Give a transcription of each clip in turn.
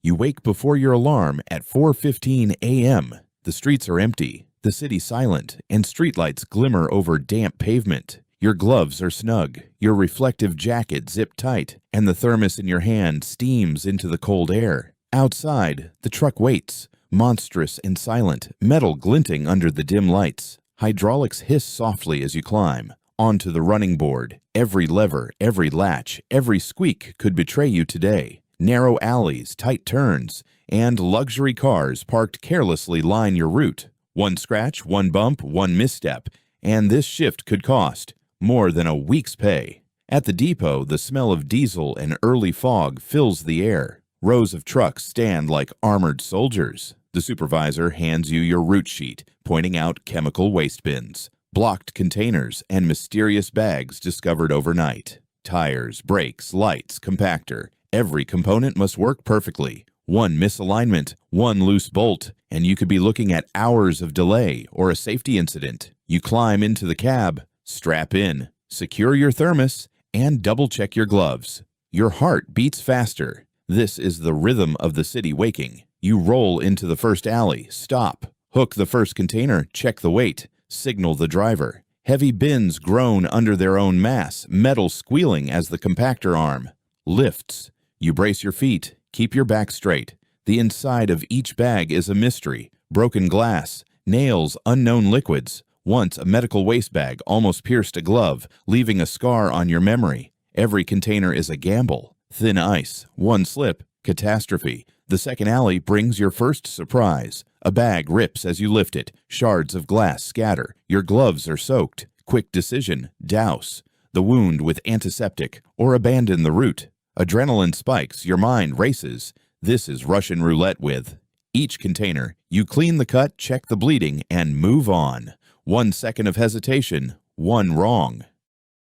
You wake before your alarm at 4:15 a.m. The streets are empty, the city silent, and streetlights glimmer over damp pavement. Your gloves are snug, your reflective jacket zipped tight, and the thermos in your hand steams into the cold air. Outside, the truck waits, monstrous and silent, metal glinting under the dim lights. Hydraulics hiss softly as you climb onto the running board. Every lever, every latch, every squeak could betray you today. Narrow alleys, tight turns, and luxury cars parked carelessly line your route. One scratch, one bump, one misstep, and this shift could cost more than a week's pay. At the depot, the smell of diesel and early fog fills the air. Rows of trucks stand like armored soldiers. The supervisor hands you your route sheet, pointing out chemical waste bins, blocked containers, and mysterious bags discovered overnight. Tires, brakes, lights, compactor. Every component must work perfectly. One misalignment, one loose bolt, and you could be looking at hours of delay or a safety incident. You climb into the cab, strap in, secure your thermos, and double-check your gloves. Your heart beats faster. This is the rhythm of the city waking. You roll into the first alley, stop, hook the first container, check the weight, signal the driver. Heavy bins groan under their own mass, metal squealing as the compactor arm lifts. You brace your feet, keep your back straight. The inside of each bag is a mystery. Broken glass, nails, unknown liquids. Once a medical waste bag almost pierced a glove, leaving a scar on your memory. Every container is a gamble. Thin ice, one slip, catastrophe. The second alley brings your first surprise. A bag rips as you lift it. Shards of glass scatter. Your gloves are soaked. Quick decision, douse the wound with antiseptic or abandon the route. Adrenaline spikes, your mind races. This is Russian roulette with each container. You clean the cut, check the bleeding, and move on. 1 second of hesitation, one wrong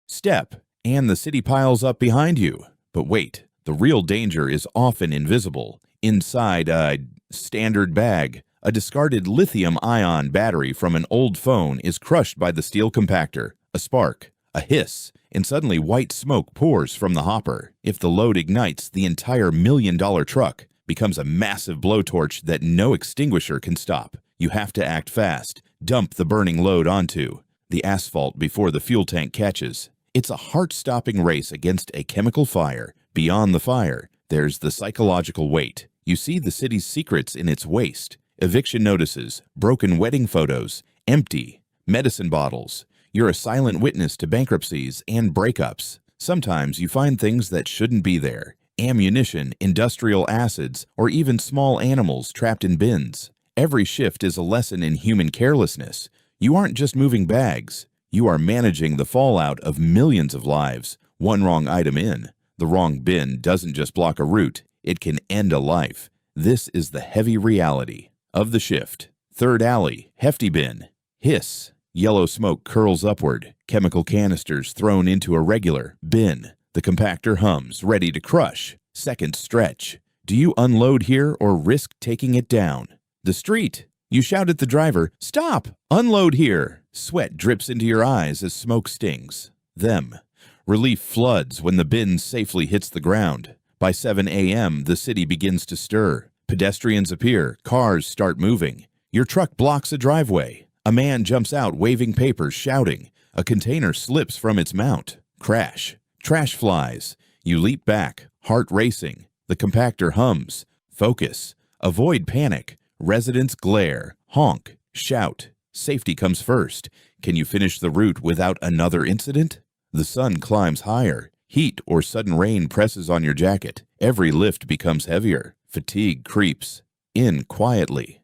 step, and the city piles up behind you. But wait, the real danger is often invisible. Inside a standard bag, a discarded lithium-ion battery from an old phone is crushed by the steel compactor. A spark, a hiss, and suddenly white smoke pours from the hopper. If the load ignites, the entire million-dollar truck becomes a massive blowtorch that no extinguisher can stop. You have to act fast. Dump the burning load onto the asphalt before the fuel tank catches. It's a heart-stopping race against a chemical fire. Beyond the fire, there's the psychological weight. You see the city's secrets in its waste. Eviction notices, broken wedding photos, empty medicine bottles. You're a silent witness to bankruptcies and breakups. Sometimes you find things that shouldn't be there. Ammunition, industrial acids, or even small animals trapped in bins. Every shift is a lesson in human carelessness. You aren't just moving bags. You are managing the fallout of millions of lives. One wrong item in. The wrong bin doesn't just block a route. It can end a life. This is the heavy reality of the shift. Third alley, hefty bin. Hiss. Yellow smoke curls upward. Chemical canisters thrown into a regular bin. The compactor hums, ready to crush. Second stretch. Do you unload here or risk taking it down? The street. You shout at the driver, "Stop! Unload here!" Sweat drips into your eyes as smoke stings them. Relief floods when the bin safely hits the ground. By 7 a.m., the city begins to stir. Pedestrians appear. Cars start moving. Your truck blocks a driveway. A man jumps out waving papers, shouting. A container slips from its mount. Crash. Trash flies. You leap back, heart racing. The compactor hums. Focus. Avoid panic. Residents glare, honk, shout. Safety comes first. Can you finish the route without another incident? The sun climbs higher. Heat or sudden rain presses on your jacket. Every lift becomes heavier. Fatigue creeps in quietly.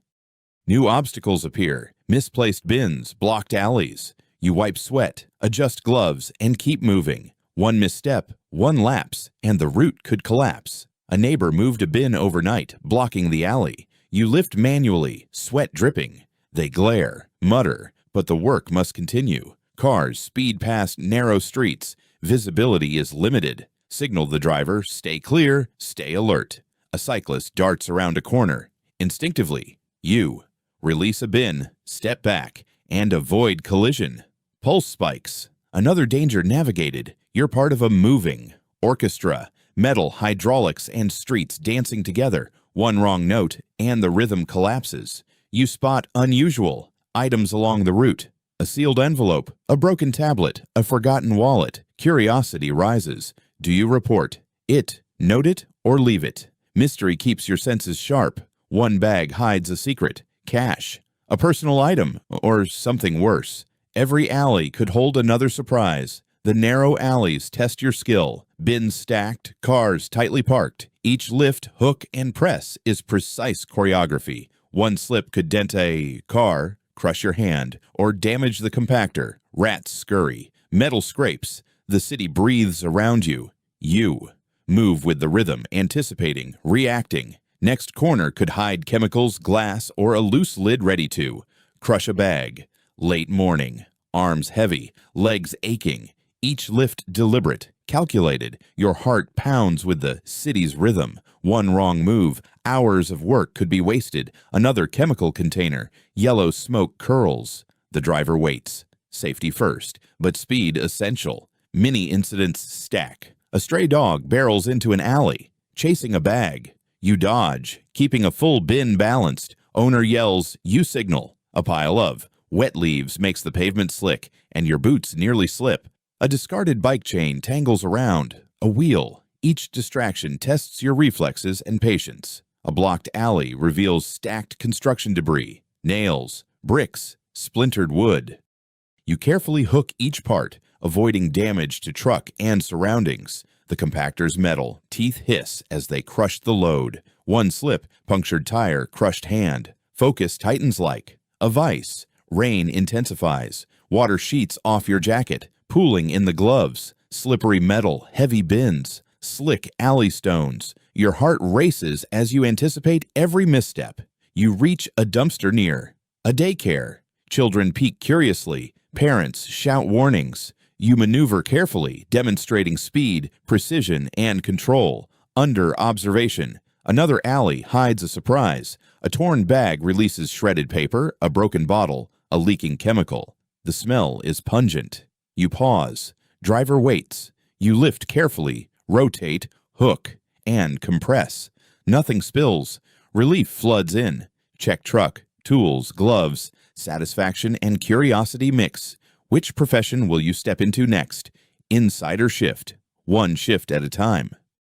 New obstacles appear. Misplaced bins, blocked alleys. You wipe sweat, adjust gloves, and keep moving. One misstep, one lapse, and the route could collapse. A neighbor moved a bin overnight, blocking the alley. You lift manually, sweat dripping. They glare, mutter, but the work must continue. Cars speed past narrow streets. Visibility is limited. Signal the driver, stay clear, stay alert. A cyclist darts around a corner. Instinctively, you release a bin, step back, and avoid collision. Pulse spikes. Another danger navigated. You're part of a moving orchestra. Metal, hydraulics, and streets dancing together. One wrong note, and the rhythm collapses. You spot unusual items along the route. A sealed envelope, a broken tablet, a forgotten wallet. Curiosity rises. Do you report it, note it, or leave it? Mystery keeps your senses sharp. One bag hides a secret. Cash, a personal item, or something worse. Every alley could hold another surprise. The narrow alleys test your skill. Bins stacked, cars tightly parked. Each lift, hook, and press is precise choreography. One slip could dent a car, crush your hand, or damage the compactor. Rats scurry. Metal scrapes. The city breathes around you. You move with the rhythm, anticipating, reacting. Next corner could hide chemicals, glass, or a loose lid ready to crush a bag. Late morning. Arms heavy, legs aching. Each lift deliberate, calculated. Your heart pounds with the city's rhythm. One wrong move, hours of work could be wasted. Another chemical container, yellow smoke curls. The driver waits. Safety first, but speed essential. Mini incidents stack. A stray dog barrels into an alley, chasing a bag. You dodge, keeping a full bin balanced. Owner yells, you signal. A pile of wet leaves makes the pavement slick, and your boots nearly slip. A discarded bike chain tangles around. A wheel. Each distraction tests your reflexes and patience. A blocked alley reveals stacked construction debris, nails, bricks, splintered wood. You carefully hook each part, avoiding damage to truck and surroundings. The compactor's metal teeth hiss as they crush the load. One slip, punctured tire, crushed hand. Focus tightens like a vice. Rain intensifies. Water sheets off your jacket, pooling in the gloves. Slippery metal, heavy bins, slick alley stones. Your heart races as you anticipate every misstep. You reach a dumpster near a daycare. Children peek curiously. Parents shout warnings. You maneuver carefully, demonstrating speed, precision, and control. Under observation, another alley hides a surprise. A torn bag releases shredded paper, a broken bottle, a leaking chemical. The smell is pungent. You pause. Driver waits. You lift carefully, rotate, hook, and compress. Nothing spills. Relief floods in. Check truck, tools, gloves. Satisfaction and curiosity mix. Which profession will you step into next? Insider shift. One shift at a time.